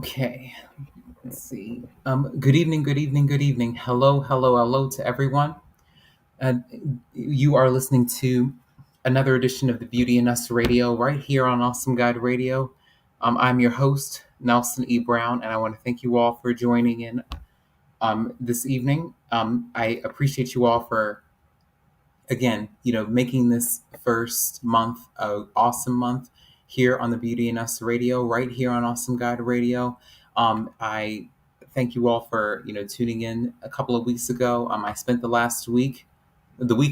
Okay, let's see. Good evening, good evening, good evening. Hello, hello, hello to everyone. You are listening to another edition of the Beauty in Us Radio right here on Awesome Guide Radio. I'm your host, Nelson E. Brown, and I want to thank you all for joining in this evening. I appreciate you all for, again, making this first month a awesome month here on the Beauty in Us Radio, right here on Awesome Guide Radio. I thank you all for tuning in a couple of weeks ago. I spent the week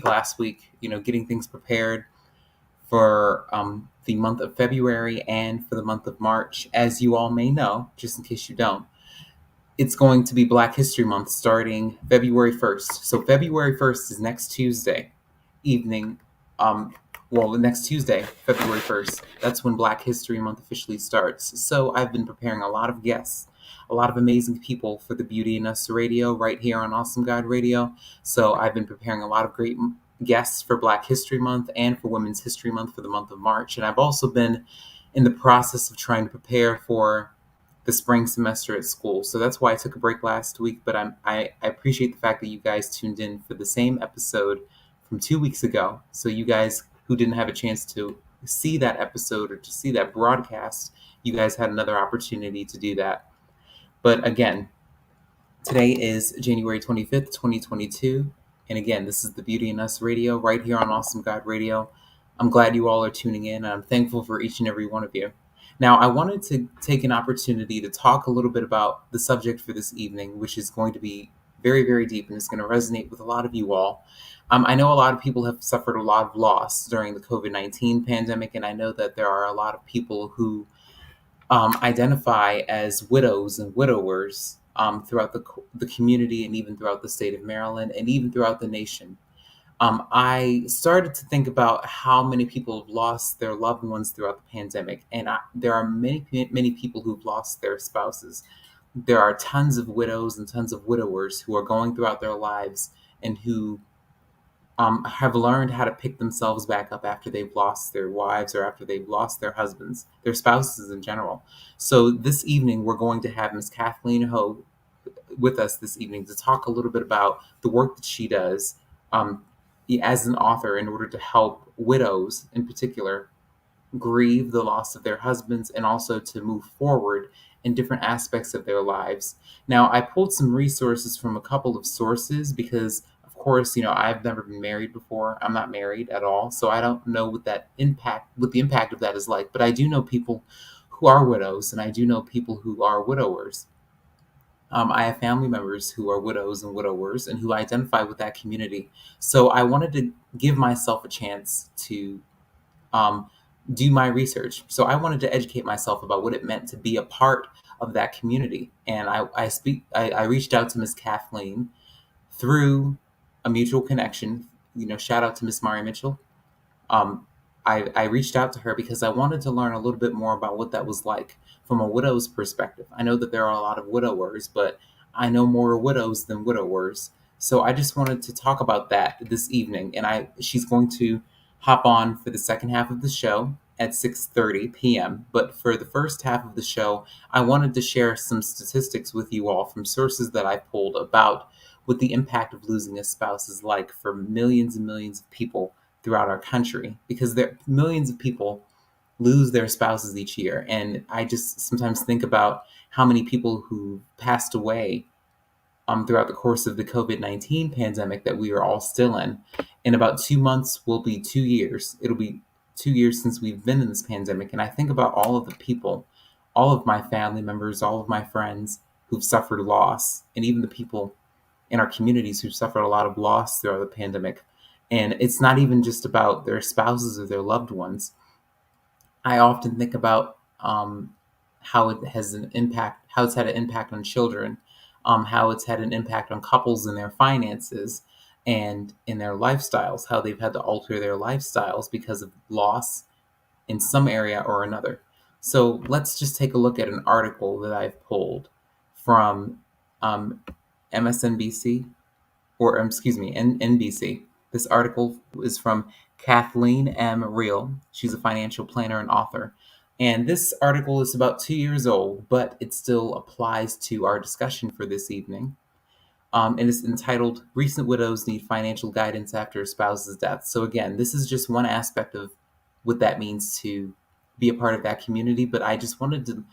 last week, getting things prepared for the month of February and for the month of March. As you all may know, just in case you don't, it's going to be Black History Month starting February 1st. So February 1st is next Tuesday evening. Next Tuesday, February 1st, that's when Black History Month officially starts. So I've been preparing a lot of guests, a lot of amazing people for the Beauty in Us Radio right here on Awesome Guide Radio. So I've been preparing a lot of great guests for Black History Month and for Women's History Month for the month of March. And I've also been in the process of trying to prepare for the spring semester at school. So that's why I took a break last week, but I appreciate the fact that you guys tuned in for the same episode from 2 weeks ago. So you guys who didn't have a chance to see that episode or to see that broadcast, you guys had another opportunity to do that. But again, today is January 25th, 2022. And again, this is the Beauty in Us Radio right here on Awesome God Radio. I'm glad you all are tuning in, and I'm thankful for each and every one of you. Now, I wanted to take an opportunity to talk a little bit about the subject for this evening, which is going to be very, very deep and it's going to resonate with a lot of you all. I know a lot of people have suffered a lot of loss during the COVID-19 pandemic, and I know that there are a lot of people who identify as widows and widowers throughout the community and even throughout the state of Maryland and even throughout the nation. I started to think about how many people have lost their loved ones throughout the pandemic, and there are many, many people who've lost their spouses. There are tons of widows and tons of widowers who are going throughout their lives and who have learned how to pick themselves back up after they've lost their wives or after they've lost their husbands, their spouses in general. So this evening, we're going to have Miss Kathleen Ho with us this evening to talk a little bit about the work that she does as an author in order to help widows in particular grieve the loss of their husbands and also to move forward in different aspects of their lives. Now, I pulled some resources from a couple of sources because, of course, I've never been married before. I'm not married at all, so I don't know what the impact of that is like. But I do know people who are widows, and I do know people who are widowers. I have family members who are widows and widowers and who identify with that community. So I wanted to give myself a chance to um, do my research. So I wanted to educate myself about what it meant to be a part of that community. And I reached out to Miss Kathleen through a mutual connection. Shout out to Miss Mari Mitchell. Um, I reached out to her because I wanted to learn a little bit more about what that was like from a widow's perspective. I know that there are a lot of widowers, but I know more widows than widowers. So I just wanted to talk about that this evening. And she's going to hop on for the second half of the show at 6:30 p.m. But for the first half of the show, I wanted to share some statistics with you all from sources that I pulled about what the impact of losing a spouse is like for millions and millions of people throughout our country, because millions of people lose their spouses each year. And I just sometimes think about how many people who passed away throughout the course of the COVID-19 pandemic that we are all still in. In about 2 months will be 2 years. It'll be 2 years since we've been in this pandemic. And I think about all of the people, all of my family members, all of my friends who've suffered loss, and even the people in our communities who've suffered a lot of loss throughout the pandemic. And it's not even just about their spouses or their loved ones. I often think about how it has an impact, how it's had an impact on children, how it's had an impact on couples and their finances and in their lifestyles, how they've had to alter their lifestyles because of loss in some area or another. So let's just take a look at an article that I've pulled from MSNBC, or excuse me, NBC. This article is from Kathleen M. Real. She's a financial planner and author. And this article is about 2 years old, but it still applies to our discussion for this evening. And it's entitled Recent Widows Need Financial Guidance After a Spouse's Death. So, again, this is just one aspect of what that means to be a part of that community, but I just wanted to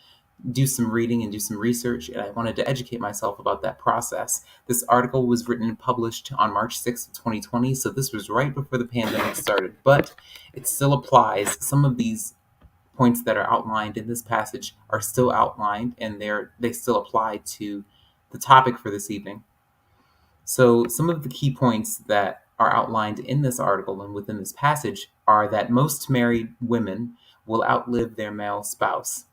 do some reading and do some research, and I wanted to educate myself about that process. This article was written and published on March 6th of 2020, so this was right before the pandemic started, but it still applies. Some of these points that are outlined in this passage are still outlined, and they still apply to the topic for this evening. So some of the key points that are outlined in this article and within this passage are that most married women will outlive their male spouse.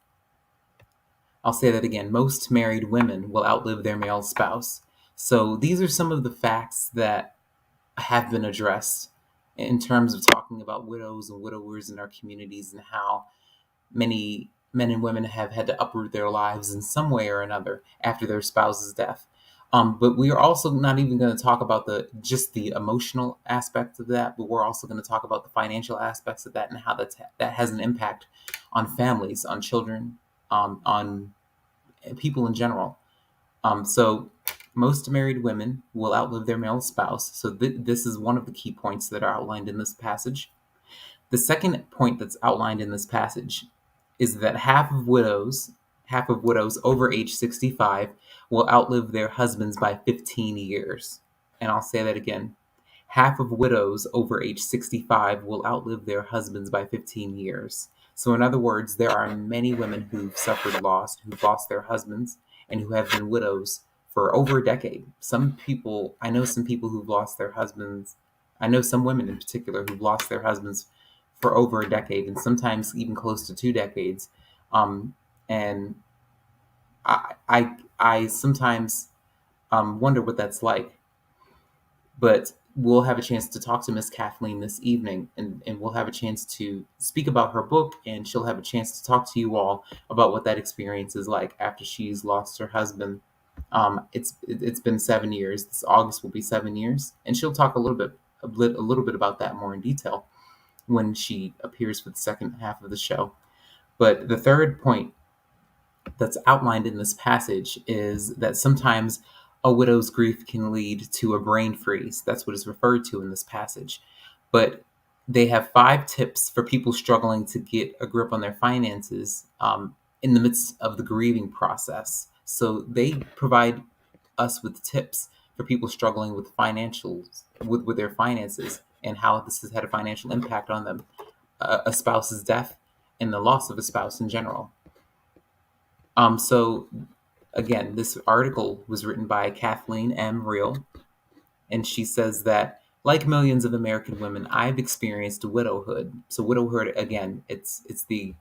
I'll say that again. Most married women will outlive their male spouse. So these are some of the facts that have been addressed in terms of talking about widows and widowers in our communities and how many men and women have had to uproot their lives in some way or another after their spouse's death. But we are also not even going to talk about just the emotional aspect of that, but we're also going to talk about the financial aspects of that and how that has an impact on families, on children, on people in general. So most married women will outlive their male spouse. So this is one of the key points that are outlined in this passage. The second point that's outlined in this passage is that half of widows over age 65 will outlive their husbands by 15 years. And I'll say that again. Half of widows over age 65 will outlive their husbands by 15 years. So, in other words, there are many women who've suffered loss, who've lost their husbands, and who have been widows for over a decade. I know some people who've lost their husbands. I know some women in particular who've lost their husbands for over a decade and sometimes even close to 2 decades. And I sometimes wonder what that's like. But we'll have a chance to talk to Miss Kathleen this evening, and we'll have a chance to speak about her book, and she'll have a chance to talk to you all about what that experience is like after she's lost her husband. It's been 7 years. This August will be 7 years, and she'll talk a little bit about that more in detail when she appears for the second half of the show. But the third point that's outlined in this passage is that sometimes a widow's grief can lead to a brain freeze. That's what is referred to in this passage. But they have 5 tips for people struggling to get a grip on their finances in the midst of the grieving process. So they provide us with tips for people struggling with with their finances and how this has had a financial impact on them, a spouse's death, and the loss of a spouse in general. So again, this article was written by Kathleen M. Real, and she says that, like millions of American women, I've experienced widowhood. So widowhood, again, it's the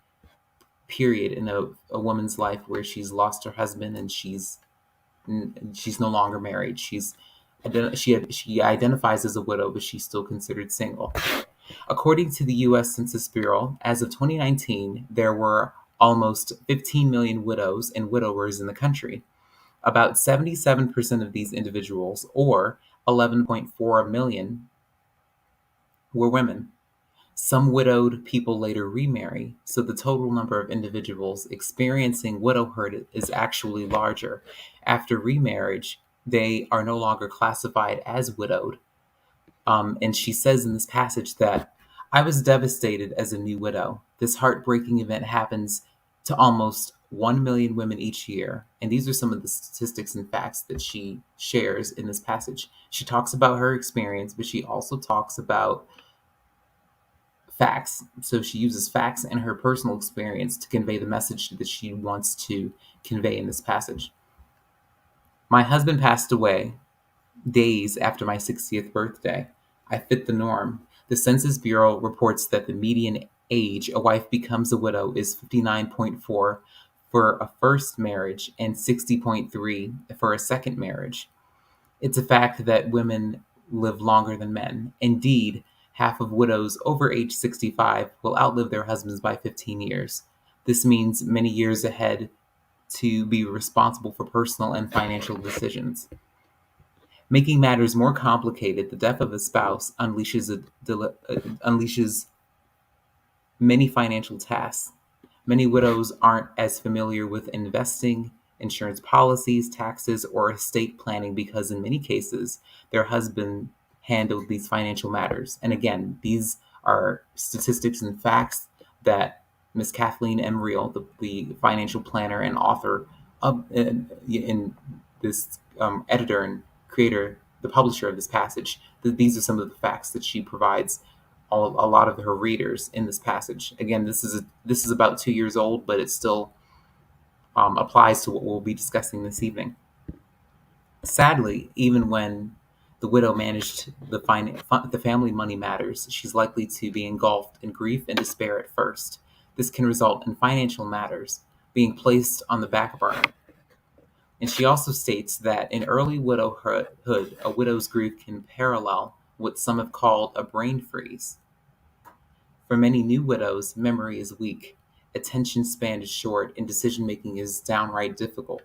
period in a woman's life where she's lost her husband and she's no longer married. She identifies as a widow, but she's still considered single. According to the U.S. Census Bureau, as of 2019, there were almost 15 million widows and widowers in the country. About 77% of these individuals, or 11.4 million, were women. Some widowed people later remarry, so the total number of individuals experiencing widowhood is actually larger. After remarriage, they are no longer classified as widowed. And she says in this passage that, I was devastated as a new widow. This heartbreaking event happens to almost 1 million women each year. And these are some of the statistics and facts that she shares in this passage. She talks about her experience, but she also talks about facts. So she uses facts and her personal experience to convey the message that she wants to convey in this passage. My husband passed away days after my 60th birthday. I fit the norm. The Census Bureau reports that the median age a wife becomes a widow is 59.4 for a first marriage and 60.3 for a second marriage. It's a fact that women live longer than men. Indeed, half of widows over age 65 will outlive their husbands by 15 years. This means many years ahead to be responsible for personal and financial decisions. Making matters more complicated, the death of a spouse unleashes many financial tasks. Many widows aren't as familiar with investing, insurance policies, taxes, or estate planning because, in many cases, their husband handled these financial matters. And again, these are statistics and facts that Miss Kathleen M. Reel, the financial planner and author of in this editor and creator, the publisher of this passage, these are some of the facts that she provides a lot of her readers in this passage. Again, this is about 2 years old, but it still applies to what we'll be discussing this evening. Sadly, even when the widow managed the family money matters, she's likely to be engulfed in grief and despair at first. This can result in financial matters being placed on the back burner. And she also states that in early widowhood, a widow's grief can parallel what some have called a brain freeze. For many new widows, memory is weak, attention span is short, and decision making is downright difficult.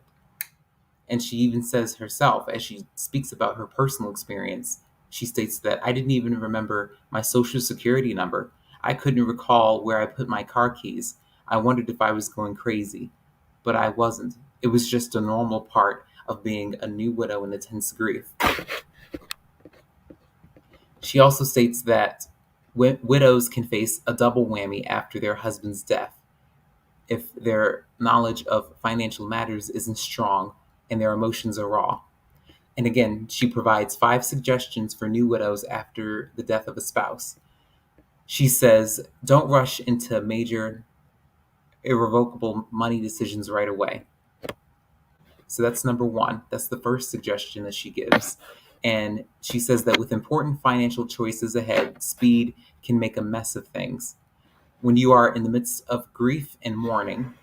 And she even says herself, as she speaks about her personal experience, she states that I didn't even remember my social security number. I couldn't recall where I put my car keys. I wondered if I was going crazy, but I wasn't. It was just a normal part of being a new widow in intense grief. She also states that widows can face a double whammy after their husband's death if their knowledge of financial matters isn't strong and their emotions are raw. And again, she provides 5 suggestions for new widows after the death of a spouse. She says, don't rush into major, irrevocable money decisions right away. So that's number 1. That's the first suggestion that she gives. And she says that with important financial choices ahead, speed can make a mess of things. When you are in the midst of grief and mourning,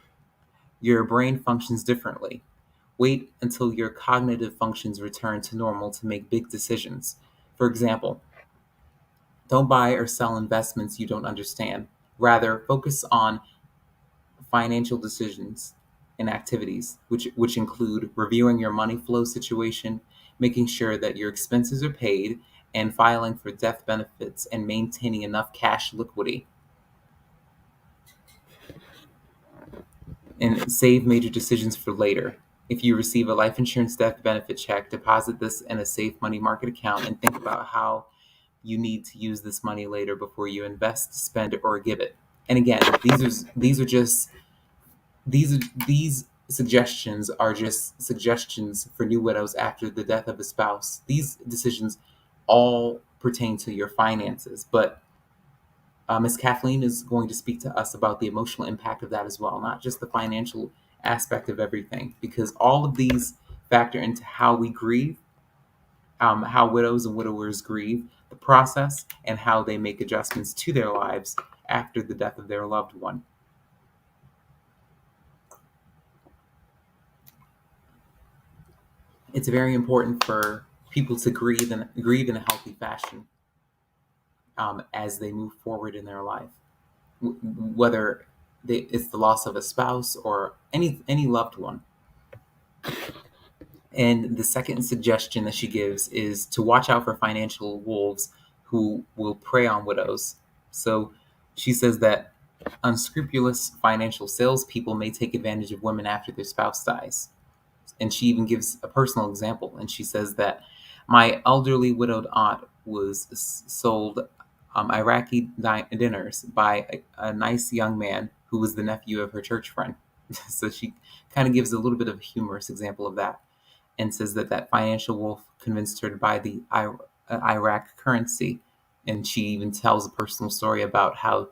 your brain functions differently. Wait until your cognitive functions return to normal to make big decisions. For example, don't buy or sell investments you don't understand. Rather, focus on financial decisions and activities, which include reviewing your money flow situation, making sure that your expenses are paid, and filing for death benefits and maintaining enough cash liquidity. And save major decisions for later. If you receive a life insurance death benefit check, deposit this in a safe money market account and think about how you need to use this money later before you invest, spend, or give it. And again, these suggestions are just suggestions for new widows after the death of a spouse. These decisions all pertain to your finances, but Ms. Kathleen is going to speak to us about the emotional impact of that as well, not just the financial aspect of everything, because all of these factor into how we grieve, how widows and widowers grieve, the process, and how they make adjustments to their lives after the death of their loved one. It's very important for people to grieve in a healthy fashion as they move forward in their life, whether it's the loss of a spouse or any loved one. And the second suggestion that she gives is to watch out for financial wolves who will prey on widows. So she says that unscrupulous financial salespeople may take advantage of women after their spouse dies. And she even gives a personal example. And she says that my elderly widowed aunt was sold Iraqi dinners by a nice young man who was the nephew of her church friend. So she kind of gives a little bit of a humorous example of that, and says that financial wolf convinced her to buy the Iraq currency. And she even tells a personal story about how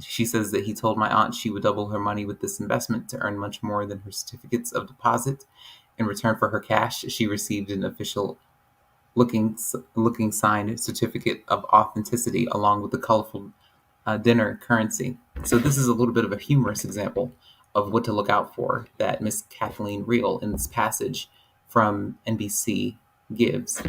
she says that he told my aunt she would double her money with this investment to earn much more than her certificates of deposit. In return for her cash, she received an official looking signed certificate of authenticity along with the colorful dinner currency. So this is a little bit of a humorous example of what to look out for that Miss Kathleen Reel in this passage from NBC gives.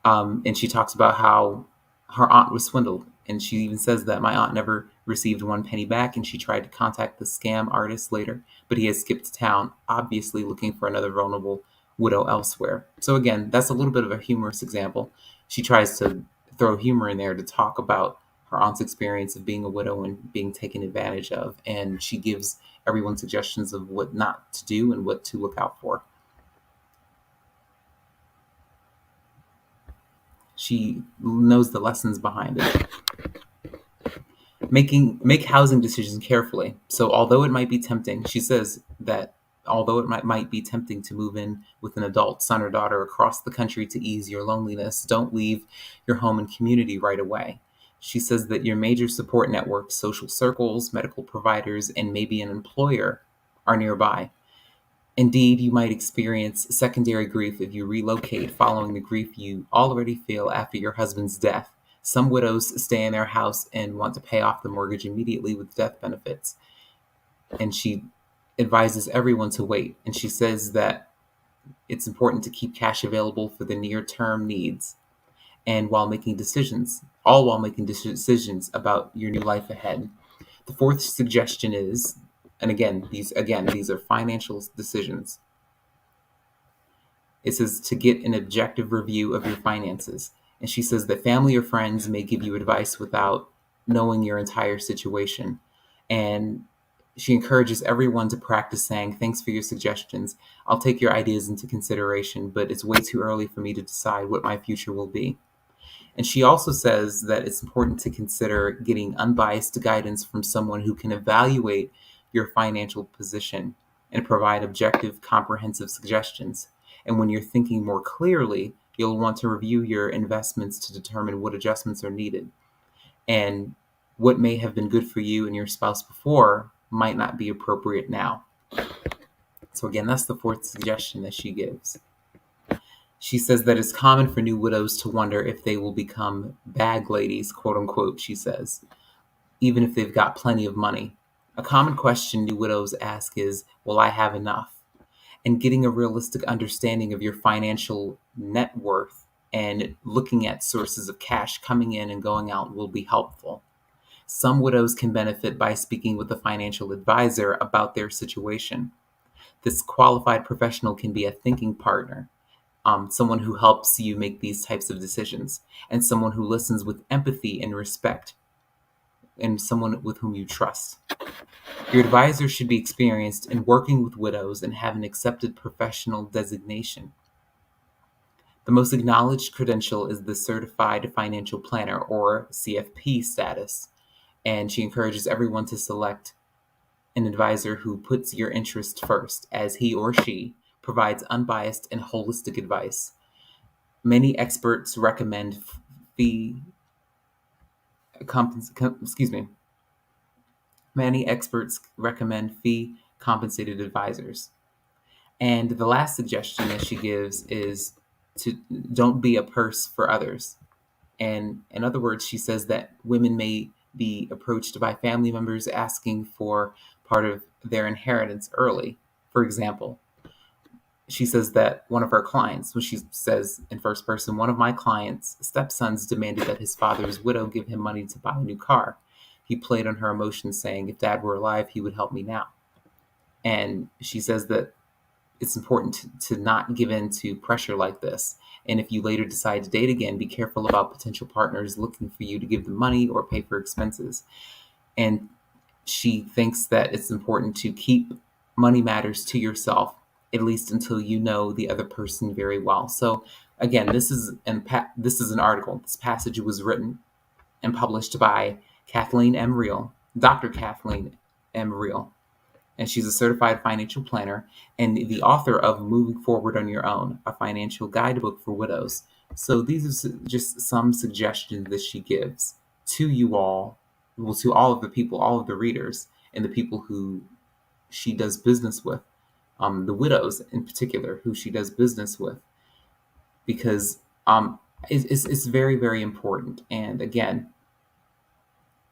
And she talks about how her aunt was swindled. And she even says that my aunt never received 1 penny back, and she tried to contact the scam artist later, but he has skipped town, obviously looking for another vulnerable widow elsewhere. So again, that's a little bit of a humorous example. She tries to throw humor in there to talk about her aunt's experience of being a widow and being taken advantage of, and she gives everyone suggestions of what not to do and what to look out for. She knows the lessons behind it. Make housing decisions carefully. So although it might be tempting, she says that although it might be tempting to move in with an adult son or daughter across the country to ease your loneliness, don't leave your home and community right away. She says that your major support networks, social circles, medical providers, and maybe an employer are nearby. Indeed, you might experience secondary grief if you relocate following the grief you already feel after your husband's death. Some widows stay in their house and want to pay off the mortgage immediately with death benefits. And she advises everyone to wait. And she says that it's important to keep cash available for the near-term needs and while making decisions, all while making decisions about your new life ahead. The fourth suggestion is, and these are financial decisions. It says to get an objective review of your finances. And she says that family or friends may give you advice without knowing your entire situation. And she encourages everyone to practice saying, "Thanks for your suggestions. I'll take your ideas into consideration, but it's way too early for me to decide what my future will be." And she also says that it's important to consider getting unbiased guidance from someone who can evaluate your financial position and provide objective, comprehensive suggestions. And when you're thinking more clearly, you'll want to review your investments to determine what adjustments are needed. And what may have been good for you and your spouse before might not be appropriate now. So again, that's the fourth suggestion that she gives. She says that it's common for new widows to wonder if they will become bag ladies, quote unquote, she says, even if they've got plenty of money. A common question new widows ask is, will I have enough? And getting a realistic understanding of your financial net worth and looking at sources of cash coming in and going out will be helpful. Some widows can benefit by speaking with a financial advisor about their situation. This qualified professional can be a thinking partner, someone who helps you make these types of decisions, and someone who listens with empathy and respect, and someone with whom you trust. Your advisor should be experienced in working with widows and have an accepted professional designation. The most acknowledged credential is the Certified Financial Planner, or CFP status, and she encourages everyone to select an advisor who puts your interest first, as he or she provides unbiased and holistic advice. Many experts recommend Many experts recommend fee compensated advisors. And the last suggestion that she gives is to don't be a purse for others. And in other words, she says that women may be approached by family members asking for part of their inheritance early. For example, she says that one of her clients, when she says in first person, one of my clients' stepsons demanded that his father's widow give him money to buy a new car. He played on her emotions, saying, if dad were alive, he would help me now. And she says that it's important to not give in to pressure like this. And if you later decide to date again, be careful about potential partners looking for you to give them money or pay for expenses. And she thinks that it's important to keep money matters to yourself, at least until you know the other person very well. So again, this is an article. This passage was written and published by Dr. Kathleen M. Real. And she's a certified financial planner and the author of Moving Forward on Your Own, a financial guidebook for widows. So these are just some suggestions that she gives to you all, well, to all of the people, all of the readers, and the people who she does business with, the widows in particular, who she does business with, because it's very, very important. And again,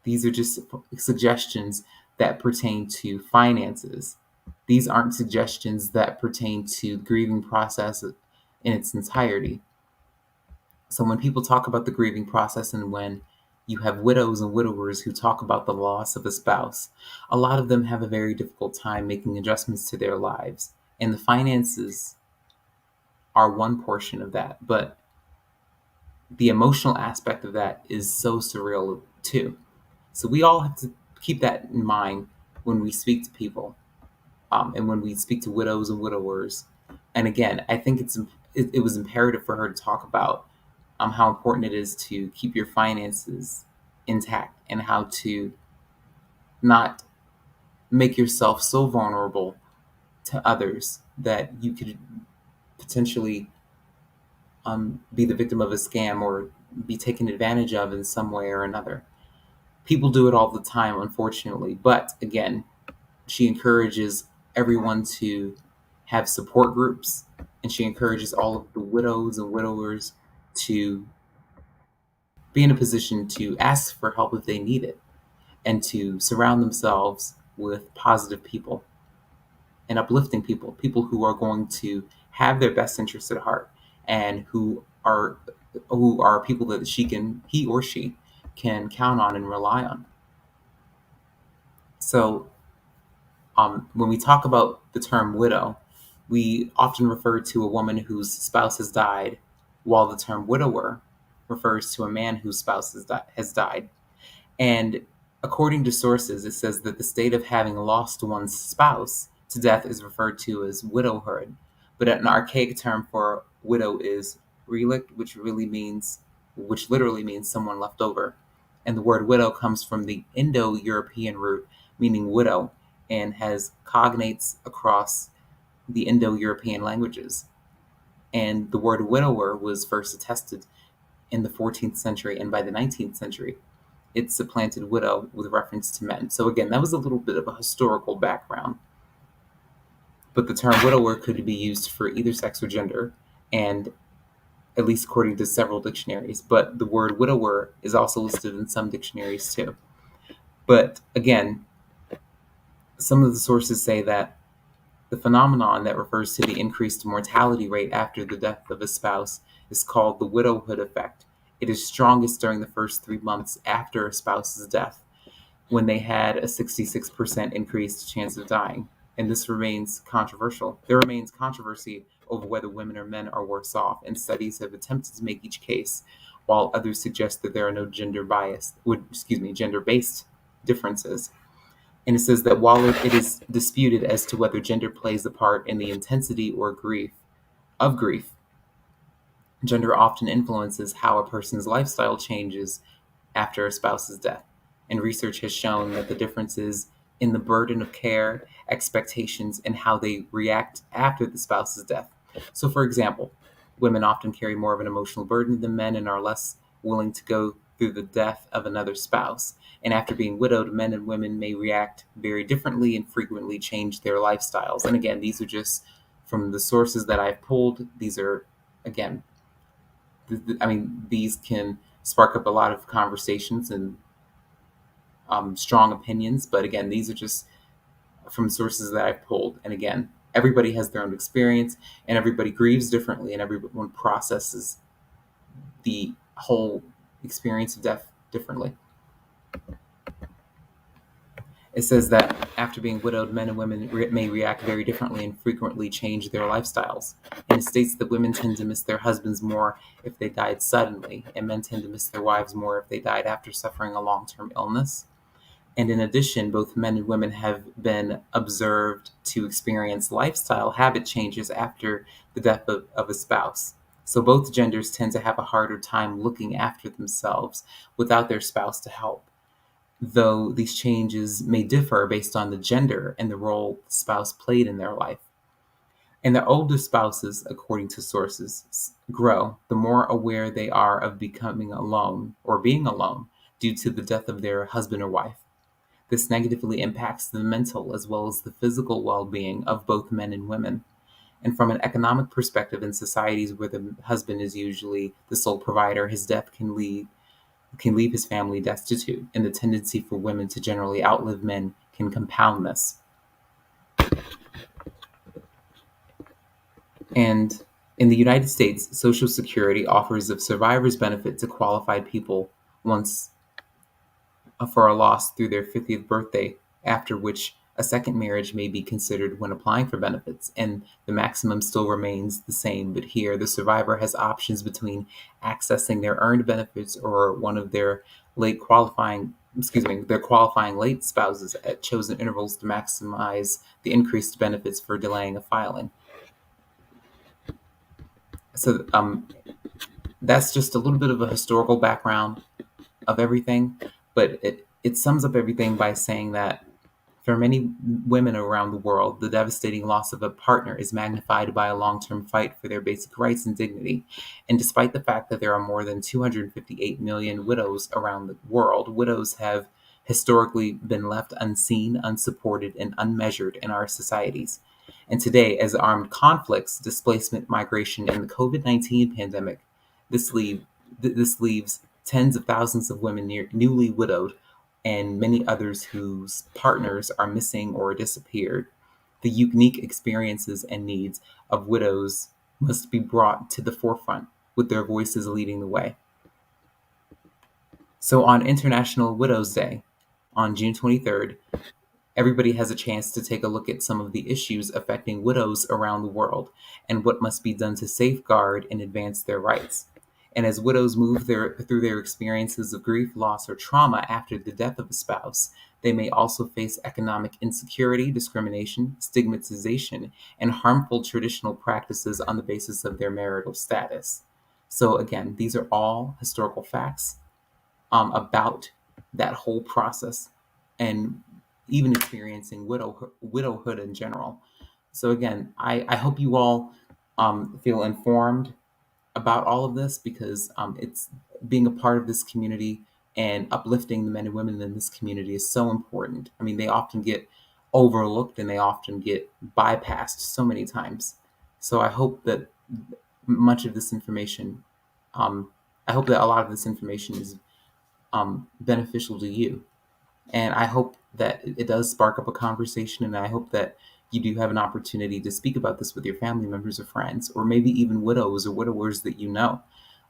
these are just suggestions that pertain to finances. These aren't suggestions that pertain to the grieving process in its entirety. So when people talk about the grieving process and when you have widows and widowers who talk about the loss of a spouse, a lot of them have a very difficult time making adjustments to their lives. And the finances are one portion of that, but the emotional aspect of that is so surreal too. So we all have to keep that in mind when we speak to people, and when we speak to widows and widowers. And again, I think it was imperative for her to talk about how important it is to keep your finances intact and how to not make yourself so vulnerable to others that you could potentially be the victim of a scam or be taken advantage of in some way or another. People do it all the time, unfortunately. But again, she encourages everyone to have support groups, and she encourages all of the widows and widowers to be in a position to ask for help if they need it and to surround themselves with positive people and uplifting people, people who are going to have their best interests at heart and who are people that he or she can count on and rely on. So when we talk about the term widow, we often refer to a woman whose spouse has died, while the term widower refers to a man whose spouse has died. And according to sources, it says that the state of having lost one's spouse to death is referred to as widowhood. But an archaic term for widow is relict, which literally means someone left over. And the word widow comes from the Indo-European root meaning widow and has cognates across the Indo-European languages. And the word widower was first attested in the 14th century, and by the 19th century, it supplanted widow with reference to men. So again, that was a little bit of a historical background. But the term widower could be used for either sex or gender, and at least according to several dictionaries. But the word widower is also listed in some dictionaries too. But again, some of the sources say that the phenomenon that refers to the increased mortality rate after the death of a spouse is called the widowhood effect. It is strongest during the first 3 months after a spouse's death, when they had a 66% increased chance of dying. And this remains controversial. There remains controversy over whether women or men are worse off, and studies have attempted to make each case, while others suggest that there are no gender-based differences. And it says that while it is disputed as to whether gender plays a part in the intensity or grief, gender often influences how a person's lifestyle changes after a spouse's death. And research has shown that the differences in the burden of care, expectations, and how they react after the spouse's death. So, for example, women often carry more of an emotional burden than men and are less willing to go through the death of another spouse. And after being widowed, men and women may react very differently and frequently change their lifestyles. And again, these are just from the sources that I've pulled. These are, again, these can spark up a lot of conversations and strong opinions. But again, these are just from sources that I've pulled. And again, everybody has their own experience and everybody grieves differently and everyone processes the whole experience of death differently. It says that after being widowed, men and women may react very differently and frequently change their lifestyles. And it states that women tend to miss their husbands more if they died suddenly, and men tend to miss their wives more if they died after suffering a long-term illness. And in addition, both men and women have been observed to experience lifestyle habit changes after the death of a spouse. So both genders tend to have a harder time looking after themselves without their spouse to help, though these changes may differ based on the gender and the role the spouse played in their life. And the older spouses, according to sources, grow, the more aware they are of becoming alone or being alone due to the death of their husband or wife. This negatively impacts the mental as well as the physical well-being of both men and women. And from an economic perspective, in societies where the husband is usually the sole provider, his death can leave his family destitute, and the tendency for women to generally outlive men can compound this. And in the United States, Social Security offers a survivor's benefit to qualified people once for a loss through their 50th birthday, after which A second marriage may be considered when applying for benefits, and the maximum still remains the same. But here, the survivor has options between accessing their earned benefits or one of their their qualifying late spouses at chosen intervals to maximize the increased benefits for delaying a filing. So that's just a little bit of a historical background of everything, but it sums up everything by saying that for many women around the world, the devastating loss of a partner is magnified by a long-term fight for their basic rights and dignity. And despite the fact that there are more than 258 million widows around the world, widows have historically been left unseen, unsupported, and unmeasured in our societies. And today, as armed conflicts, displacement, migration, and the COVID-19 pandemic, this, this leaves tens of thousands of women newly widowed and many others whose partners are missing or disappeared. The unique experiences and needs of widows must be brought to the forefront, with their voices leading the way. So on International Widows Day, on June 23rd, everybody has a chance to take a look at some of the issues affecting widows around the world and what must be done to safeguard and advance their rights. And as widows move through their experiences of grief, loss, or trauma after the death of a spouse, they may also face economic insecurity, discrimination, stigmatization, and harmful traditional practices on the basis of their marital status. So again, these are all historical facts about that whole process and even experiencing widowhood in general. So again, I hope you all feel informed about all of this, because it's being a part of this community and uplifting the men and women in this community is so important. I mean, they often get overlooked and they often get bypassed so many times. So I hope that much of this information, I hope that a lot of this information is beneficial to you. And I hope that it does spark up a conversation, and I hope that you do have an opportunity to speak about this with your family members or friends, or maybe even widows or widowers that you know.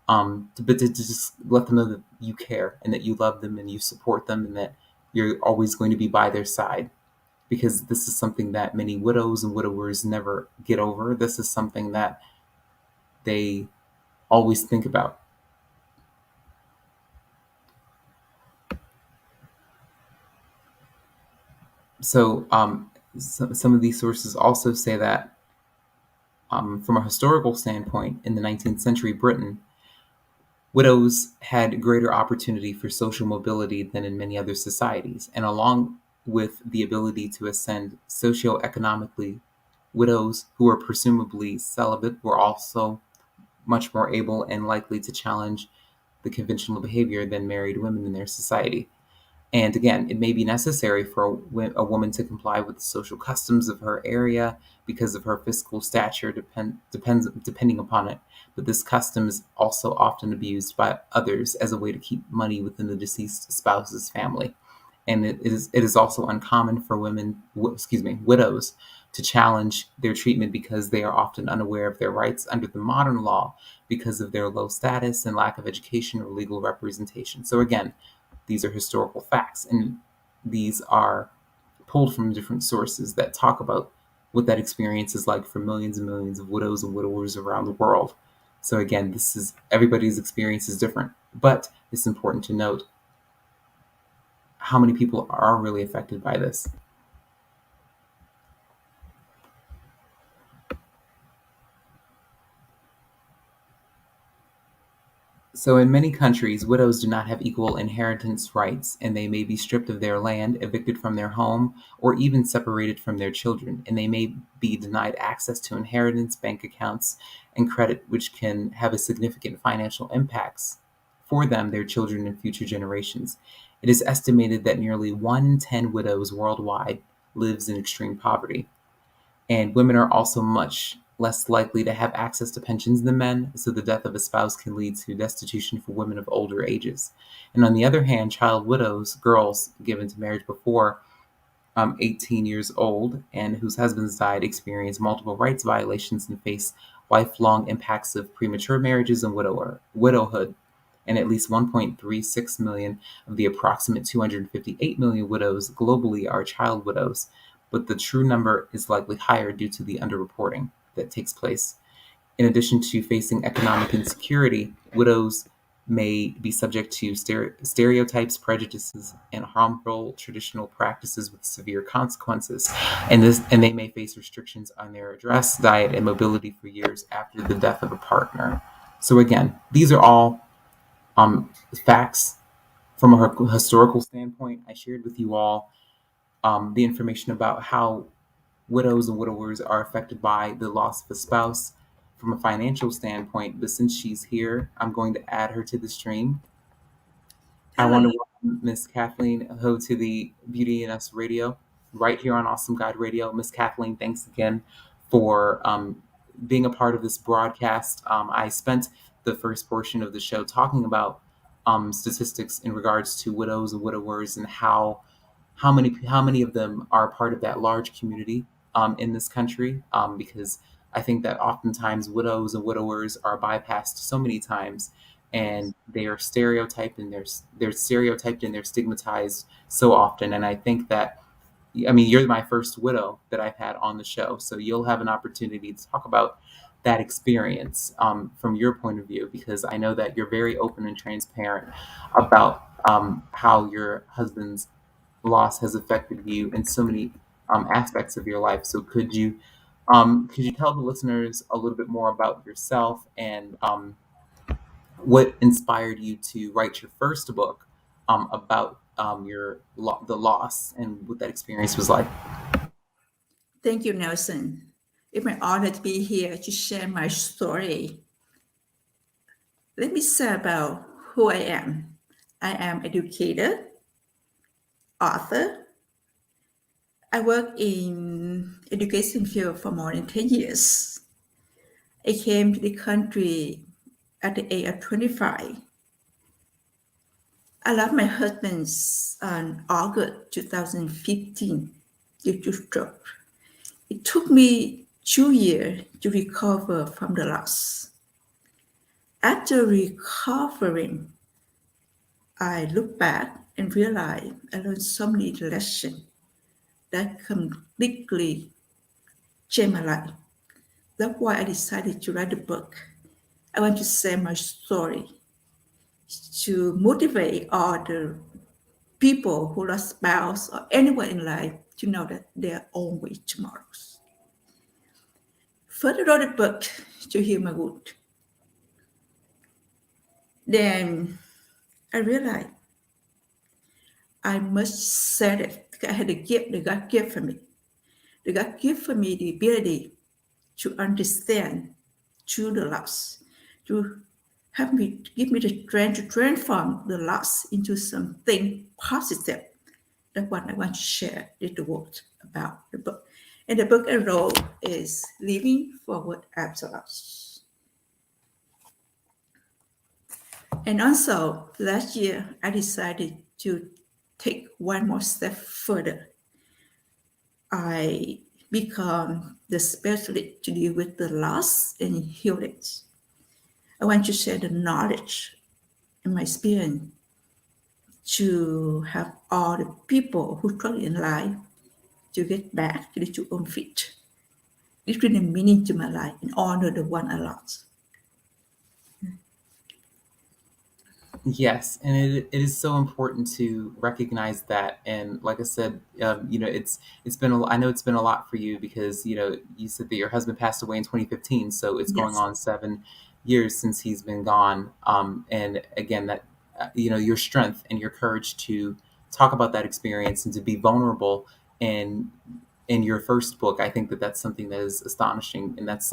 But to just let them know that you care and that you love them and you support them and that you're always going to be by their side. Because this is something that many widows and widowers never get over. This is something that they always think about. So, some of these sources also say that from a historical standpoint, in the 19th century Britain, widows had greater opportunity for social mobility than in many other societies. And along with the ability to ascend socioeconomically, widows who were presumably celibate were also much more able and likely to challenge the conventional behavior than married women in their society. And again, it may be necessary for a woman to comply with the social customs of her area because of her fiscal stature, depending upon it. But this custom is also often abused by others as a way to keep money within the deceased spouse's family. And it is also uncommon for widows, to challenge their treatment because they are often unaware of their rights under the modern law because of their low status and lack of education or legal representation. So again, these are historical facts, and these are pulled from different sources that talk about what that experience is like for millions and millions of widows and widowers around the world. So again, everybody's experience is different, but it's important to note how many people are really affected by this. So, in many countries, widows do not have equal inheritance rights, and they may be stripped of their land, evicted from their home, or even separated from their children. And they may be denied access to inheritance, bank accounts, and credit, which can have a significant financial impacts for them, their children, and future generations. It is estimated that nearly 1 in 10 widows worldwide lives in extreme poverty. And women are also much less likely to have access to pensions than men, so the death of a spouse can lead to destitution for women of older ages. And on the other hand, child widows, girls given to marriage before 18 years old and whose husbands died, experience multiple rights violations and face lifelong impacts of premature marriages and widowhood. And at least 1.36 million of the approximate 258 million widows globally are child widows. but the true number is likely higher due to the underreporting that takes place. In addition to facing economic insecurity, widows may be subject to stereotypes, prejudices, and harmful traditional practices with severe consequences. And they may face restrictions on their address, diet, and mobility for years after the death of a partner. So again, these are all facts from a historical standpoint. I shared with you all the information about how widows and widowers are affected by the loss of a spouse from a financial standpoint. But since she's here, I'm going to add her to the stream. I want Hello. to welcome Miss Kathleen Ho to the Beauty and Us Radio, right here on Awesome Guide Radio. Miss Kathleen, thanks again for being a part of this broadcast. I spent the first portion of the show talking about statistics in regards to widows and widowers and how many of them are part of that large community in this country. Because I think that oftentimes widows and widowers are bypassed so many times, and they are stereotyped and they're stereotyped and they're stigmatized so often. And I think that, I mean, you're my first widow that I've had on the show, so you'll have an opportunity to talk about that experience from your point of view, because I know that you're very open and transparent about how your husband's loss has affected you in so many aspects of your life. So could you tell the listeners a little bit more about yourself and what inspired you to write your first book about the loss and what that experience was like? Thank you, Nelson. It's my honor to be here to share my story. Let me say about who I am. I am educator, author. I work in education field for more than 10 years. I came to the country at the age of 25. I lost my husband on August 2015 due to stroke. It took me 2 years to recover from the loss. After recovering, I look back and realize I learned so many lessons that completely changed my life. That's why I decided to write a book. I want to share my story to motivate all the people who lost spouse or anyone in life to know that there are always tomorrows. First, I wrote a book to heal my wound. Then I realized I must say it. I had a gift that God gave for me. The God gave for me the ability to understand through the loss, to help me, give me the strength to transform the loss into something positive. That's what I want to share with the world about the book. And the book I wrote is Living Forward After Loss. And also, last year, I decided to take one more step further. I become the specialist to deal with the loss and healing. I want to share the knowledge and my experience to have all the people who struggle in life to get back to the true own feet. This bring a meaning to my life and honor the one I lost. Yes, and it is so important to recognize that. And like I said, it's been I know it's been a lot for you, because you said that your husband passed away in 2015, so it's going Yes, on 7 years since he's been gone. And again, that your strength and your courage to talk about that experience and to be vulnerable in in your first book, I think that that's something that is astonishing, and that's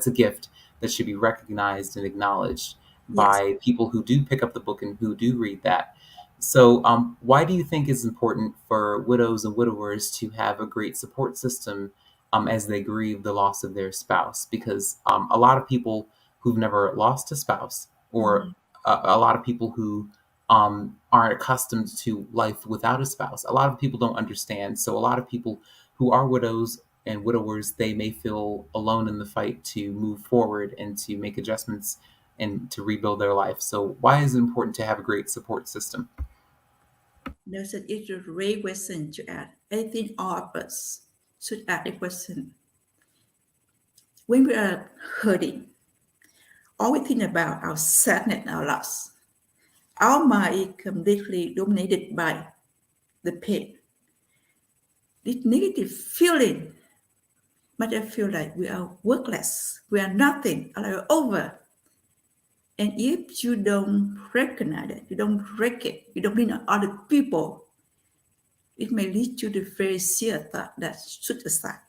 a gift that should be recognized and acknowledged yes. by people who do pick up the book and who do read that. So, why do you think it's important for widows and widowers to have a great support system as they grieve the loss of their spouse? Because a lot of people who've never lost a spouse, or Mhm. a lot of people who aren't accustomed to life without a spouse, a lot of people don't understand. So, a lot of people who are widows and widowers, they may feel alone in the fight to move forward and to make adjustments and to rebuild their life. So, why is it important to have a great support system? There's an it's a great question to add. I think all of us. should ask the question, when we are hurting, all we think about our sadness and our loss. Our mind is completely dominated by the pain. This negative feeling might us feel like we are worthless, we are nothing, or we're over. And if you don't recognize it, you don't break it, you don't lean on other people, it may lead you to very serious thought that suicide.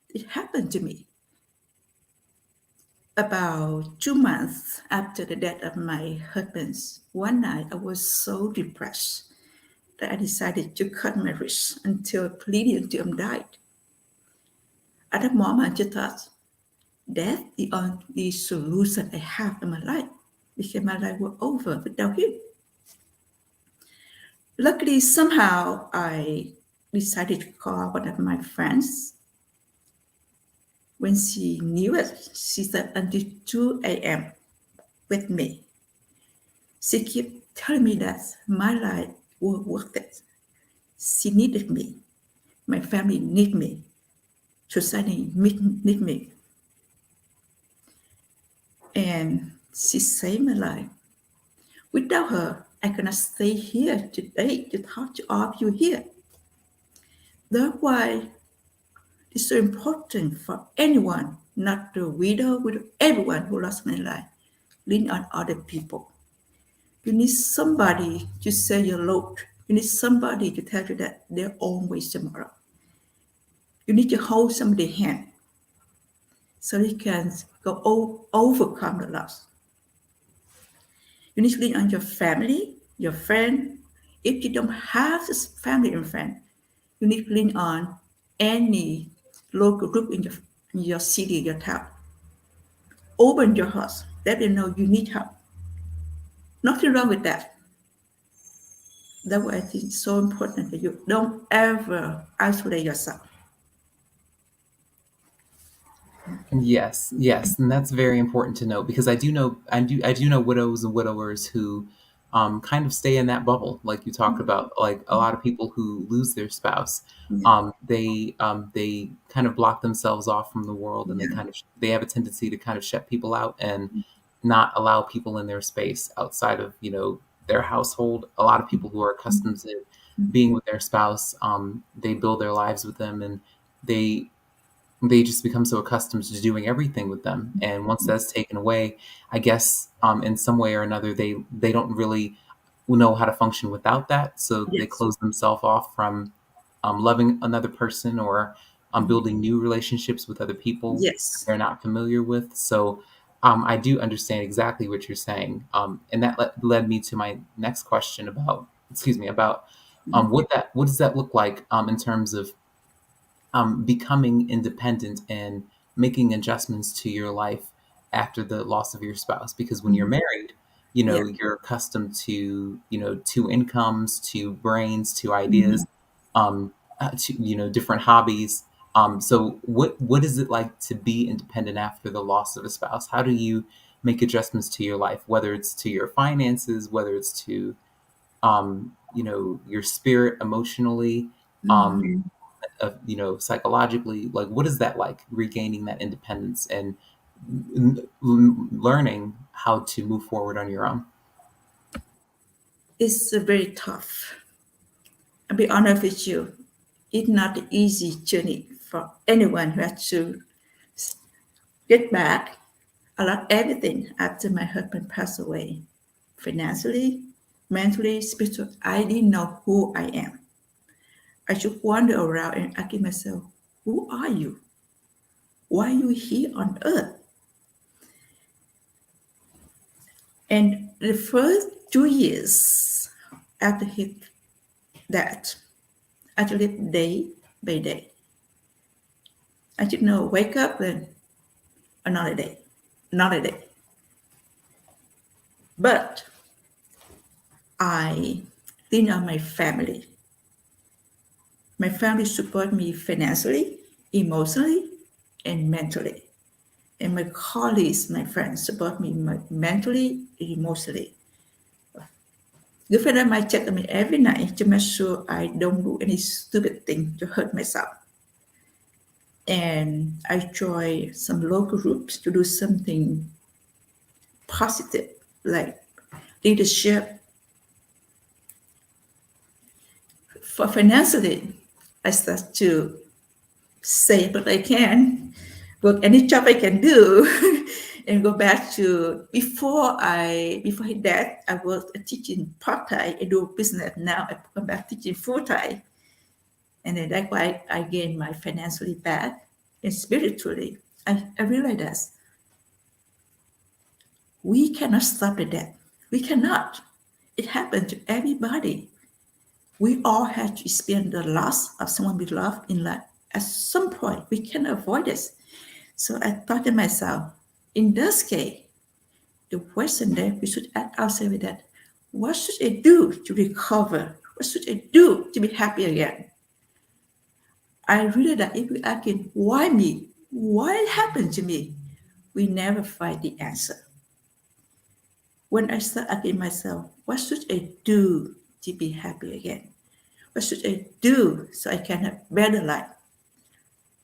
It happened to me about 2 months after the death of my husband. One night I was so depressed that I decided to cut my wrist until bleeding until I died. At that moment, I just thought, death is the only solution I have in my life because my life was over without him. Luckily, somehow I decided to call one of my friends. When she knew it, she said until 2 a.m. with me. She kept telling me that my life was worth it. She needed me. My family need me. Society need me. And she saved my life. Without her, I cannot stay here today to talk to all of you here. That's why it's so important for anyone, not the widow, with everyone who lost their life, lean on other people. You need somebody to share your load. You need somebody to tell you that there are always tomorrow. You need to hold somebody's hand so they can overcome the loss. You need to lean on your family, your friend. If you don't have this family and friend, you need to lean on any local group in your city, your town. Open your heart. Let them know you need help. Nothing wrong with that. That's why I think it's so important that you don't ever isolate yourself. Yes, yes, and that's very important to note because I do know widows and widowers who kind of stay in that bubble, like you talked about. Like a lot of people who lose their spouse, Yeah, they kind of block themselves off from the world, and yeah, they have a tendency to kind of shut people out and not allow people in their space outside of their household. A lot of people who are accustomed to being with their spouse, they build their lives with them, and they they just become so accustomed to doing everything with them. And once that's taken away, I guess in some way or another, they don't really know how to function without that. So they yes, close themselves off from loving another person or building new relationships with other people that yes. they're not familiar with. So I do understand exactly what you're saying, and that led me to my next question about, excuse me, about what does that look like in terms of becoming independent and making adjustments to your life after the loss of your spouse. Because when you're Mhm. married, Yeah. you're accustomed to, two incomes, to brains, to Mhm. ideas, to, different hobbies. So what is it like to be independent after the loss of a spouse? How do you make adjustments to your life, whether it's to your finances, whether it's to, your spirit emotionally, um, Mhm. psychologically, like what is that like, regaining that independence and learning how to move forward on your own? It's a very tough. I'll be honest with you. It's not an easy journey for anyone who has to get back a lot everything after my husband passed away. Financially, mentally, spiritually, I didn't know who I am. I should wander around and ask myself, who are you? Why are you here on earth? And the first 2 years after his death, I had to live day by day. I should know, wake up and another day, another day. But I lean on my family. My family support me financially, emotionally, and mentally. And my colleagues, my friends support me mentally and emotionally. Good friend of mine check on me every night to make sure I don't do any stupid thing to hurt myself. and I joined some local groups to do something positive, like leadership. For financially, I start to save what I can, work any job I can do, and go back to before his death. I was teaching part time. I do business now. I come back teaching full time, and then that's why I gain my financially back and spiritually. I realize that we cannot stop the death. We cannot. It happened to everybody. We all have to experience the loss of someone we love in life. At some point, we can avoid this. So I thought to myself, in this case, the question that we should ask ourselves is that, what should I do to recover? What should I do to be happy again? I really that if we ask him, why me? Why it happened to me? We never find the answer. When I start asking myself, what should I do to be happy again? What should I do so I can have better life?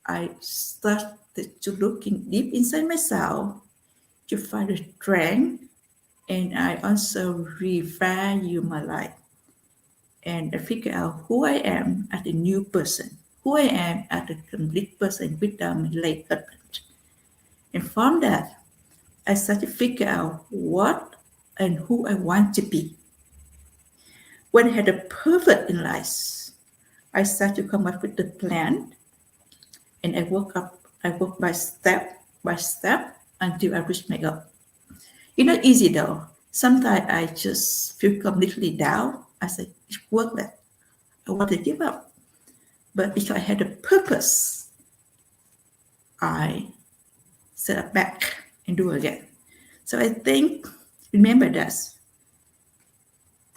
I started to looking deep inside myself to find the strength, and I also revalue my life, and I figure out who I am as a new person, who I am as a complete person without my late husband. And from that, I started to figure out what and who I want to be. When I had a perfect in life, I started to come up with the plan, and I work by step until I reach my goal. It's not easy though. Sometimes I just feel completely down. I say, it's worthless. I want to give up. But because I had a purpose, I set up back and do again. So I think, remember this,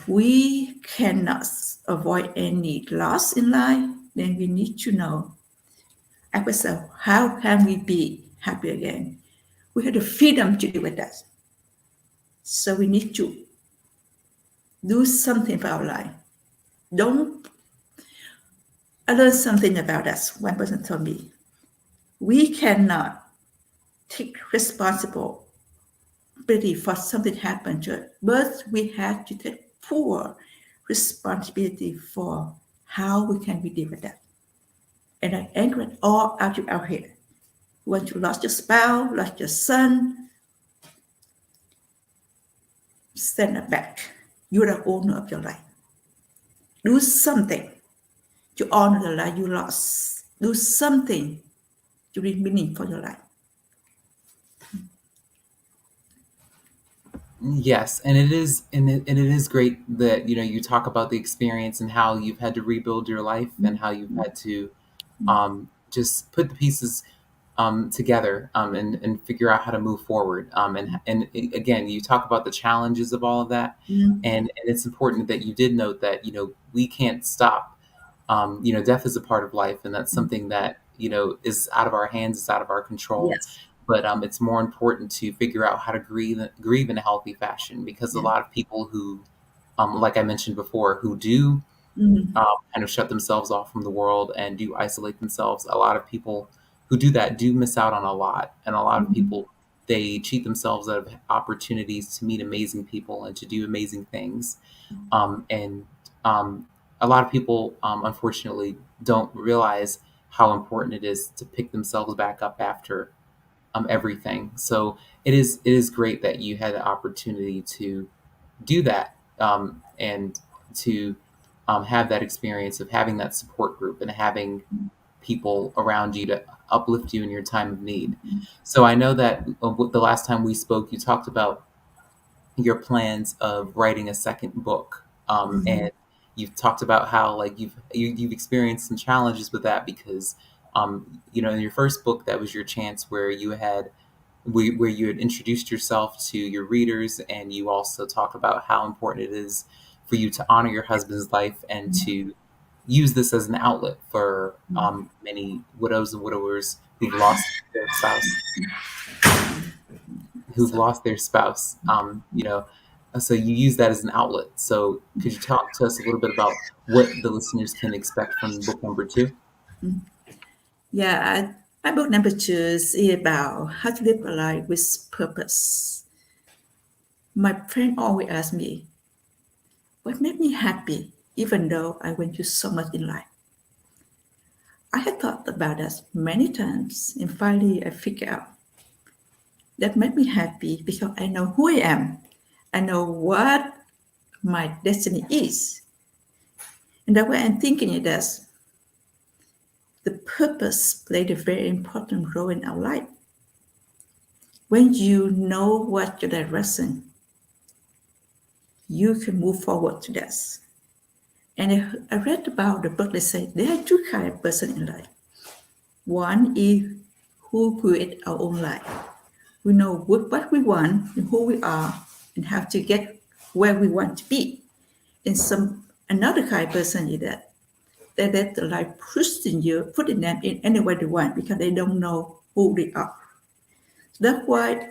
we cannot avoid any loss in life. Then we need to know, ask ourselves, how can we be happy again? We have the freedom to do with that. So we need to do something for our life. Don't. I learned something about that. One person told me, we cannot take responsibility for something happened to us, but we have to take full responsibility for how we can deal with that. And I anchor it all out of our head. When you lost your spouse, lost your son, stand up back. You're the owner of your life. Do something to honor the life you lost. Do something to bring meaning for your life. Yes, and it is great that you talk about the experience and how you've had to rebuild your life and how you've had to just put the pieces together and figure out how to move forward. Again, you talk about the challenges of all of that, Mm, and it's important that you did note that we can't stop. Death is a part of life, and that's something that is out of our hands, it's out of our control. yes. But it's more important to figure out how to grieve in a healthy fashion, because a Yeah. lot of people who, like I mentioned before, who do Mm, kind of shut themselves off from the world and do isolate themselves. A lot of people who do that do miss out on a lot, and a lot of mm, people, they cheat themselves out of opportunities to meet amazing people and to do amazing things. And A lot of people, unfortunately, don't realize how important it is to pick themselves back up after everything. So it is great that you had the opportunity to do that, and to have that experience of having that support group and having people around you to uplift you in your time of need. So I know that the last time we spoke, you talked about your plans of writing a second book, mm, and you've talked about how like you've experienced some challenges with that because in your first book that was your chance where you had introduced yourself to your readers, and you also talk about how important it is for you to honor your husband's life and to use this as an outlet for many widows and widowers their spouse who've so, lost their spouse. So you use that as an outlet. So could you talk to us a little bit about what the listeners can expect from book number two? mm. Yeah. My book number 2 is about how to live a life with purpose. My friend always asks me, what made me happy even though I went through so much in life? I had thought about that many times and finally I figured out that made me happy because I know who I am. I know what my destiny is. And the way I'm thinking it is the purpose played a very important role in our life. When you know what your direction, you can move forward to that. And I read about the book that said there are two kinds of person in life. One is who create our own life. We know what we want and who we are and how to get where we want to be. And some another kind of person is that they let the life putting them in any way they want because they don't know who they are. That's why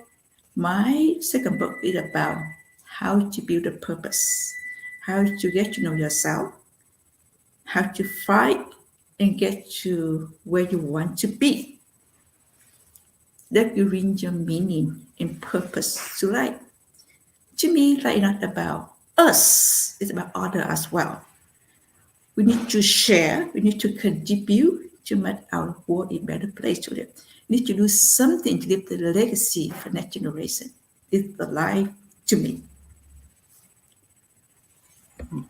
my second book is about how to build a purpose, how to get to know yourself, how to fight and get to where you want to be. That will bring your meaning and purpose to life. To me, life is not about us, it's about others as well. We need to share, we need to contribute to make our world a better place to live. We need to do something to leave the legacy for next generation. It's the life to me.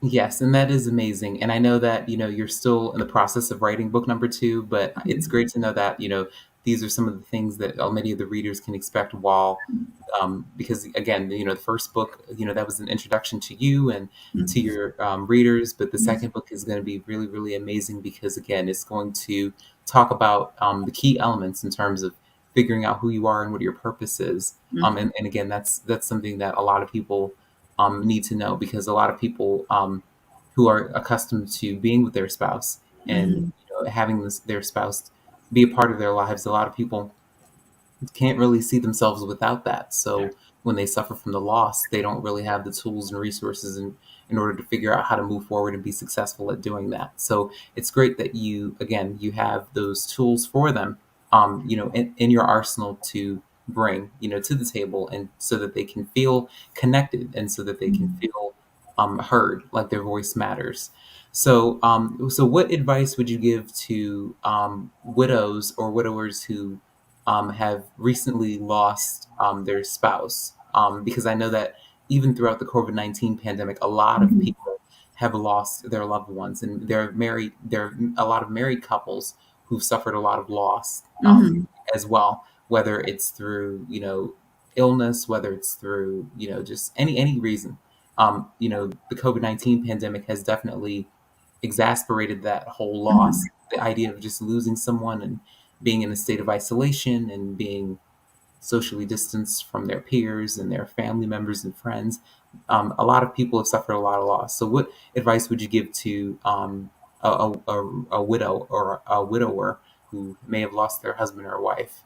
Yes, and that is amazing. And I know that, you're still in the process of writing book number 2, but it's great to know that, these are some of the things that many of the readers can expect while, because again, the first book, that was an introduction to you and to your readers, but the second book is going to be really, really amazing because again, it's going to talk about the key elements in terms of figuring out who you are and what your purpose is. And again, that's something that a lot of people need to know because a lot of people who are accustomed to being with their spouse and having their spouse be a part of their lives, a lot of people can't really see themselves without that. So when they suffer from the loss, they don't really have the tools and resources in order to figure out how to move forward and be successful at doing that. So it's great that you have those tools for them, in your arsenal to bring, to the table and so that they can feel connected and so that they can feel heard, like their voice matters. So what advice would you give to widows or widowers who have recently lost their spouse? Because I know that even throughout the COVID-19 pandemic, a lot of people have lost their loved ones, and they're married. There are a lot of married couples who've suffered a lot of loss as well, whether it's through illness, whether it's through just any reason. The COVID-19 pandemic has definitely exasperated that whole loss. The idea of just losing someone and being in a state of isolation and being socially distanced from their peers and their family members and friends. A lot of people have suffered a lot of loss. So, what advice would you give to a widow or a widower who may have lost their husband or wife?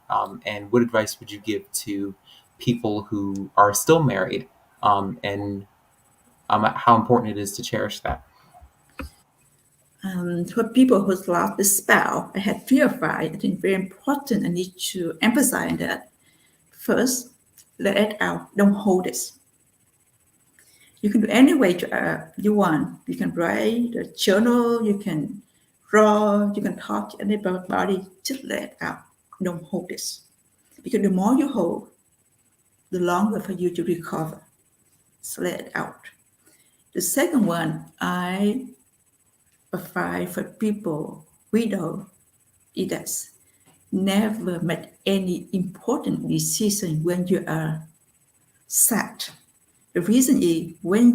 And what advice would you give to people who are still married and how important it is to cherish that? For people who's lost the spouse, I had 3 or 5. I think very important. I need to emphasize that. First, let it out. Don't hold it. You can do any way you want. You can write a journal. You can draw. You can talk to anybody. Just let it out. Don't hold it. Because the more you hold, the longer for you to recover. So let it out. The second one, I advise for people, widow, is that never make any important decision when you are sad. The reason is when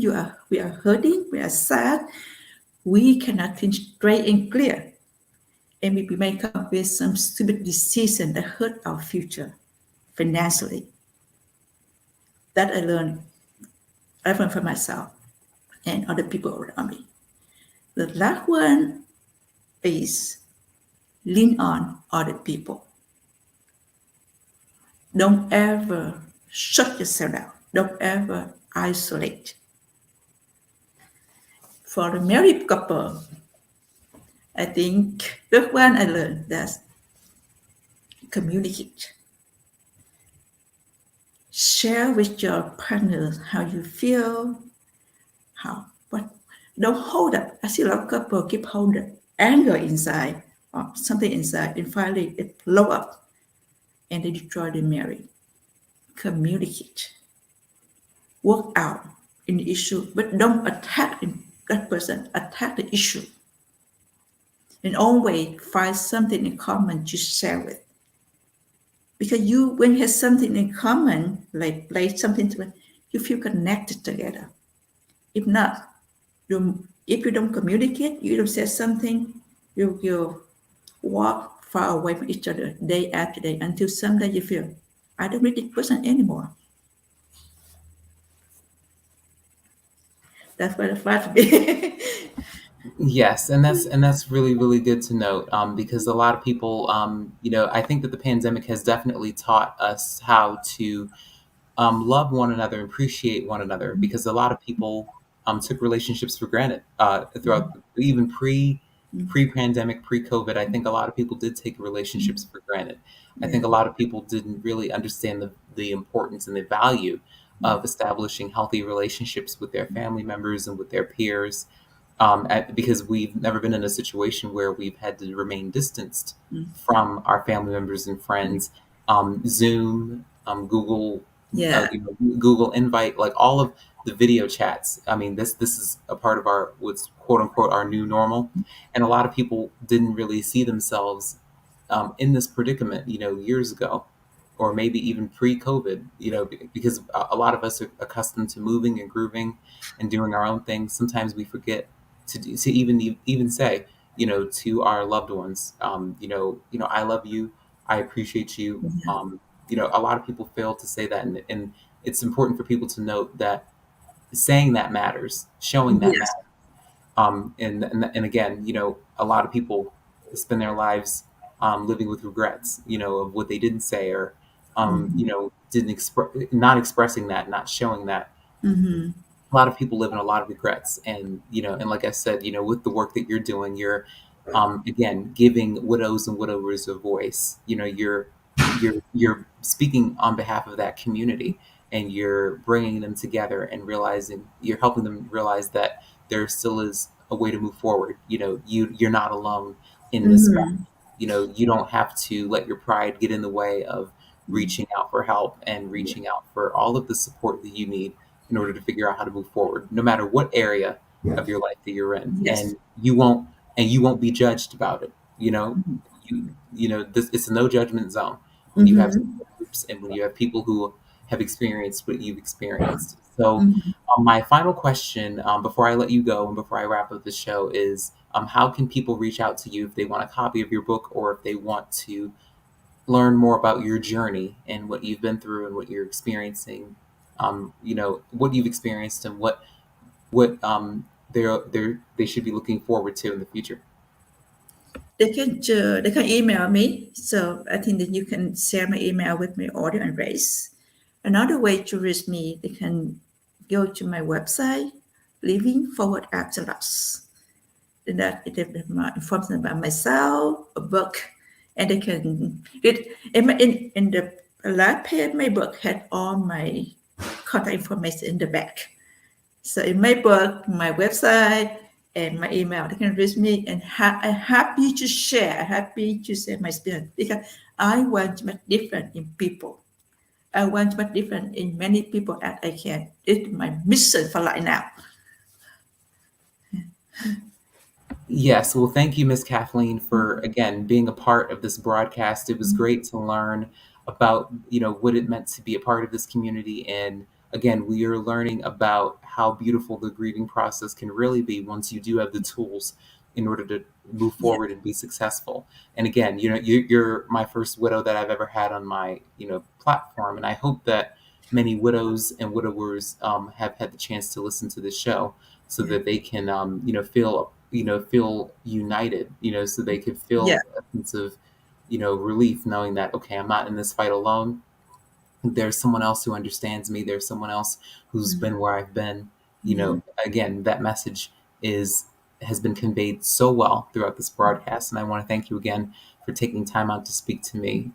we are hurting, we are sad, we cannot think straight and clear. And we may come up with some stupid decision that hurt our future financially. That I learned from myself and other people around me. The last one is lean on other people. Don't ever shut yourself down. Don't ever isolate. For the married couple, I think the one I learned that Communicate. Share with your partner how you feel, how what. Don't hold up. I see a lot of couple keep holding anger inside or something inside, and finally it blow up and they destroy the marriage. Communicate. Work out in the issue, but don't attack that person. Attack the issue. In own way, find something in common to share with. Because you, when you have something in common, like play something together, you feel connected together. If not, if you don't communicate, you don't say something, you walk far away from each other day after day until someday you feel, I don't need this person anymore. That's what it felt to be. Yes, and that's really really good to note, because a lot of people, I think that the pandemic has definitely taught us how to love one another and appreciate one another, because a lot of people took relationships for granted throughout, even pre-pandemic, pre-COVID. I think a lot of people did take relationships for granted. I Yeah. think a lot of people didn't really understand the importance and the value of establishing healthy relationships with their family members and with their peers, because we've never been in a situation where we've had to remain distanced from our family members and friends. Zoom, Google, Yeah. Google Invite, like all of the video chats. I mean, this is a part of our, what's quote unquote our new normal, and a lot of people didn't really see themselves in this predicament, years ago, or maybe even pre-COVID, because a lot of us are accustomed to moving and grooving and doing our own thing. Sometimes we forget to even say, to our loved ones, I love you, I appreciate you. A lot of people fail to say that, and it's important for people to note that saying that matters, showing that Yes. matters. And again, a lot of people spend their lives living with regrets, of what they didn't say, or didn't express, not expressing that, not showing that. Mm-hmm. A lot of people live in a lot of regrets, and like I said, with the work that you're doing, you're again giving widows and widowers a voice. You're speaking on behalf of that community, and you're bringing them together and realizing, you're helping them realize that there still is a way to move forward. You're not alone in this battle. Mm-hmm. You don't have to let your pride get in the way of reaching out for help and reaching out for all of the support that you need in order to figure out how to move forward, no matter what area of your life that you're in. Yes. And you won't be judged about it. This, it's a no judgment zone when you have Mm-hmm. support groups and when you have people who have experienced what you've experienced. So, Mm-hmm. my final question, before I let you go and before I wrap up the show, is how can people reach out to you if they want a copy of your book, or if they want to learn more about your journey and what you've been through and what you're experiencing, what you've experienced, and what they should be looking forward to in the future. They can email me. So I think that you can share my email with my audio and race. Another way to reach me, they can go to my website, Living Forward After Loss. And that it informs them about myself, a book, and they can read. In the last page, my book had all my contact information in the back. So in my book, my website, and my email, they can reach me, and I'm happy to share. Happy to share my experience because I want to make difference in people. I want to make difference in many people as I can. It's my mission for right now. Yes, well, thank you, Miss Kathleen, for again being a part of this broadcast. It was great to learn about what it meant to be a part of this community, and again, we are learning about how beautiful the grieving process can really be once you do have the tools in order to move Yeah, forward and be successful. And again, you're my first widow that I've ever had on my platform, and I hope that many widows and widowers have had the chance to listen to this show, so yeah, that they can feel united, so they could yeah. feel a sense of relief, knowing that, okay, I'm not in this fight alone. There's someone else who understands me. There's someone else who's been where I've been. Mhm. Again, that message is has been conveyed so well throughout this broadcast. And I want to thank you again for taking time out to speak to me.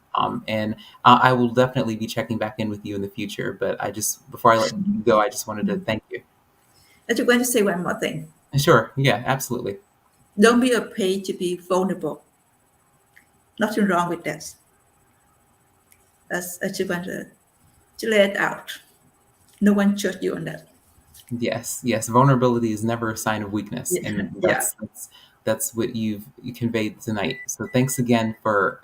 And I will definitely be checking back in with you in the future. But before I let you go, I just wanted to thank you. I just want to say one more thing. Sure. Yeah, absolutely. Don't be afraid to be vulnerable. Nothing wrong with that. I just want to let it out. No one judge you on that. Yes, yes. Vulnerability is never a sign of weakness, Yeah, and yeah, that's what you conveyed tonight. So thanks again for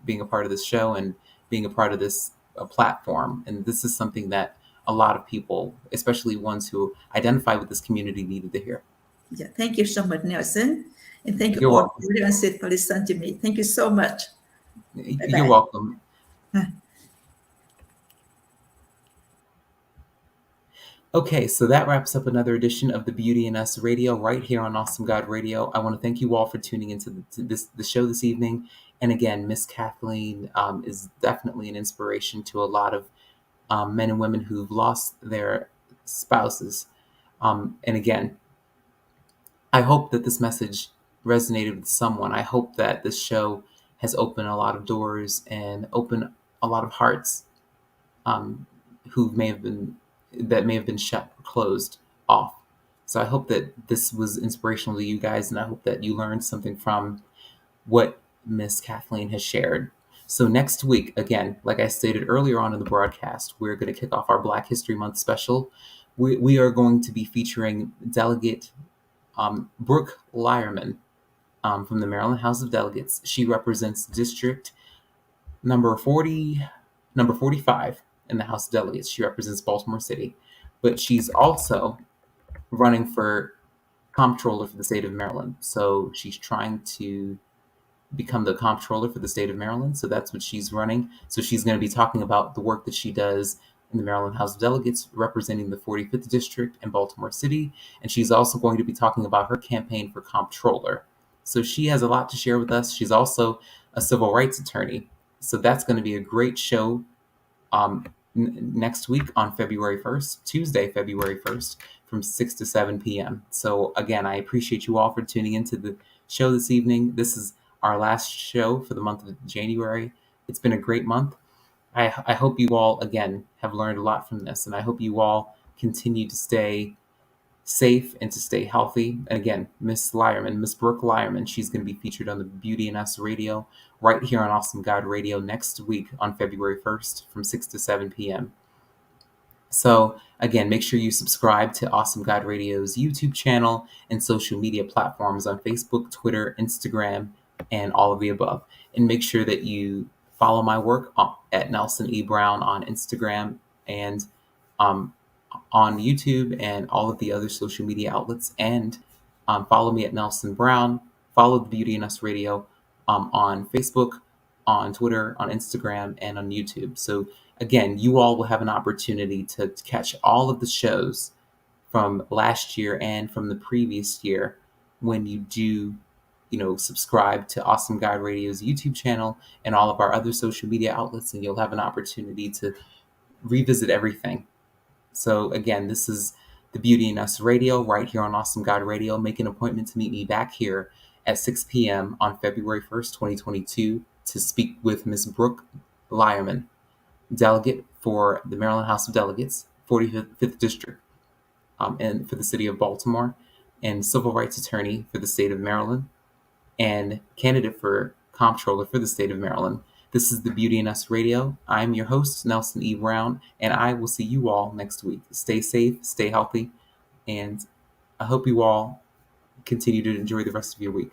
being a part of this show and being a part of this platform. And this is something that a lot of people, especially ones who identify with this community, needed to hear. yeah. Thank you so much, Nelson. And thank you You're all welcome. audience for listening to me. Thank you so much. Bye You're bye. welcome. Okay, so that wraps up another edition of the Beauty in Us Radio right here on Awesome God Radio. I want to thank you all for tuning into the show this evening. And again, Miss Kathleen is definitely an inspiration to a lot of men and women who've lost their spouses. And again, I hope that this message resonated with someone. I hope that this show has opened a lot of doors and opened a lot of hearts um, who may have been shut or closed off. So I hope that this was inspirational to you guys, and I hope that you learned something from what Miss Kathleen has shared. So next week, again, like I stated earlier on in the broadcast, we're going to kick off our Black History Month special. We are going to be featuring Delegate Brooke Lyerman from the Maryland House of Delegates. She represents District number 40, number 45 in the House of Delegates. She represents Baltimore City, but she's also running for comptroller for the state of Maryland. So she's trying to become the comptroller for the state of Maryland. So that's what she's running. So she's going to be talking about the work that she does in the Maryland House of Delegates, representing the 45th District in Baltimore City. And she's also going to be talking about her campaign for comptroller. So she has a lot to share with us. She's also a civil rights attorney. So that's going to be a great show um, next week on February 1st, Tuesday, February 1st, from 6 to 7 p.m. So, again, I appreciate you all for tuning into the show this evening. This is our last show for the month of January. It's been a great month. I hope you all, again, have learned a lot from this, and I hope you all continue to stay safe and to stay healthy. And again, Miss Lyerman, Miss Brooke Lyerman, she's going to be featured on the Beauty in Us Radio right here on Awesome God Radio next week on February 1st from 6 to 7 p.m. So again, make sure you subscribe to Awesome God Radio's YouTube channel and social media platforms on Facebook, Twitter, Instagram, and all of the above. And make sure that you follow my work at Nelson E. Brown on Instagram and um, on YouTube and all of the other social media outlets. And follow me at Nelson Brown. Follow the Beauty in Us Radio on Facebook, on Twitter, on Instagram, and on YouTube. So again, you all will have an opportunity to catch all of the shows from last year and from the previous year when you do, subscribe to Awesome God Radio's YouTube channel and all of our other social media outlets, and you'll have an opportunity to revisit everything. So again, this is the Beauty in Us Radio right here on Awesome God Radio. Make an appointment to meet me back here at 6 p.m. on February 1st, 2022 to speak with Ms. Brooke Lyerman, delegate for the Maryland House of Delegates, 45th District, and for the city of Baltimore, and civil rights attorney for the state of Maryland, and candidate for comptroller for the state of Maryland. This is the Beauty in Us Radio. I'm your host, Nelson E. Brown, and I will see you all next week. Stay safe, stay healthy, and I hope you all continue to enjoy the rest of your week.